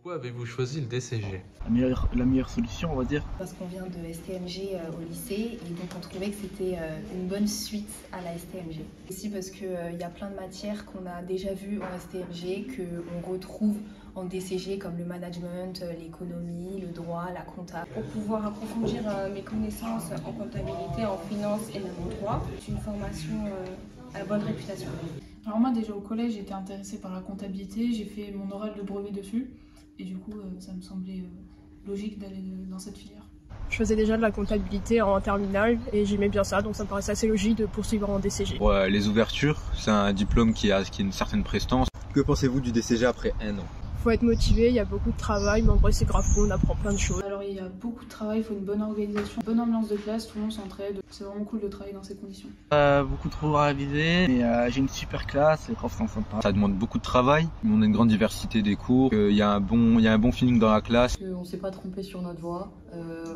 Pourquoi avez-vous choisi le DCG? La meilleure solution, on va dire. Parce qu'on vient de STMG au lycée et donc on trouvait que c'était une bonne suite à la STMG. Aussi parce qu'il y a plein de matières qu'on a déjà vues en STMG, qu'on retrouve en DCG comme le management, l'économie, le droit, la compta. Pour pouvoir approfondir mes connaissances en comptabilité, en finance et même en droit, c'est une formation à bonne réputation. Alors moi déjà au collège j'étais intéressée par la comptabilité, j'ai fait mon oral de brevet dessus et du coup ça me semblait logique d'aller dans cette filière. Je faisais déjà de la comptabilité en terminale et j'aimais bien ça, donc ça me paraissait assez logique de poursuivre en DCG. Ouais, les ouvertures, c'est un diplôme qui a une certaine prestance. Que pensez-vous du DCG après un an? Faut être motivé, il y a beaucoup de travail, mais en vrai c'est grave cool, on apprend plein de choses. Alors il y a beaucoup de travail, il faut une bonne organisation, bonne ambiance de classe, tout le monde s'entraide. C'est vraiment cool de travailler dans ces conditions. Beaucoup trop à réviser, mais j'ai une super classe, les profs sont sympas. Ça demande beaucoup de travail, on a une grande diversité des cours, il y a un bon feeling dans la classe. On ne s'est pas trompé sur notre voie,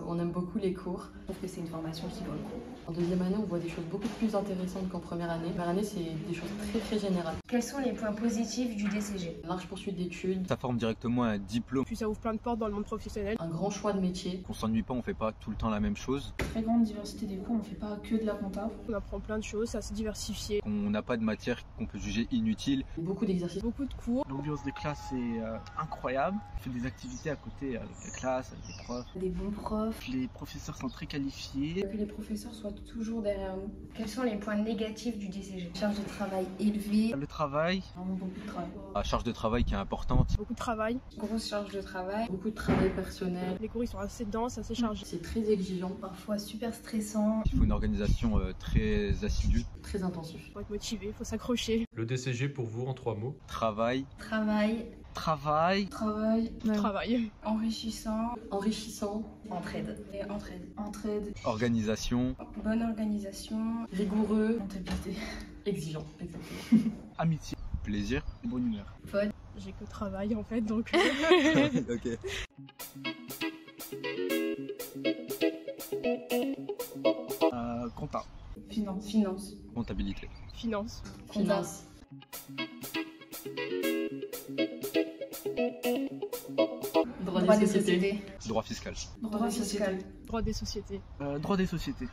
on aime beaucoup les cours. Je trouve que c'est une formation qui vaut le coup. En deuxième année, on voit des choses beaucoup plus intéressantes qu'en première année. Première année, c'est des choses très générales. Quels sont les points positifs du DCG? Large poursuite d'études. Ça forme directement un diplôme. Puis ça ouvre plein de portes dans le monde professionnel. Un grand choix de métiers. On s'ennuie pas, on fait pas tout le temps la même chose. Très grande diversité des cours, on fait pas que de la compta. On apprend plein de choses, c'est assez diversifié. On n'a pas de matière qu'on peut juger inutile. Beaucoup d'exercices. Beaucoup de cours. L'ambiance de classe est incroyable. On fait des activités à côté avec la classe, avec les profs. Des bons profs. Les professeurs sont très qualifiés. Que les professeurs soient toujours derrière nous. Quels sont les points négatifs du DCG? Charge de travail élevée. Le travail. Vraiment beaucoup de travail. La charge de travail qui est importante. Beaucoup de travail. Grosse charge de travail. Beaucoup de travail personnel. Les cours ils sont assez denses, assez chargés. C'est très exigeant. Parfois super stressant. Il faut une organisation très assidue. Très intensif. Faut être motivé, faut s'accrocher. Le DCG pour vous en 3 mots? Travail. Travail. Travail. Travail. Travail. Enrichissant. Enrichissant. Entraide. Et entraide. Entraide. Organisation. Bonne organisation. Rigoureux. Comptabilité. Exigeant. Exactement. Amitié. Plaisir. Bonne humeur. Fun. J'ai que travail en fait, donc... Ok. Compta. Finance. Comptabilité. Finance. Finance. Droit des sociétés. Droit fiscal. Droit fiscal. Droit des sociétés. Droit des sociétés.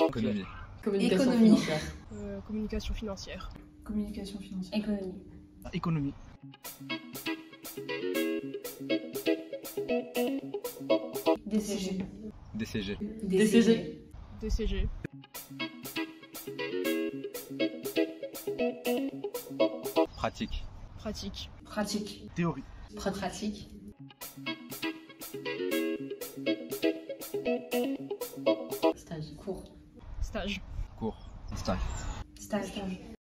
Économie. Communication Économie. financière. Communication financière. Communication financière. Économie. Économie. DCG. DCG. DCG. DCG. Pratique. Pratique. Pratique. Théorie. Pratique. Stage. Cours. Stage. Cours. Stage. Stage.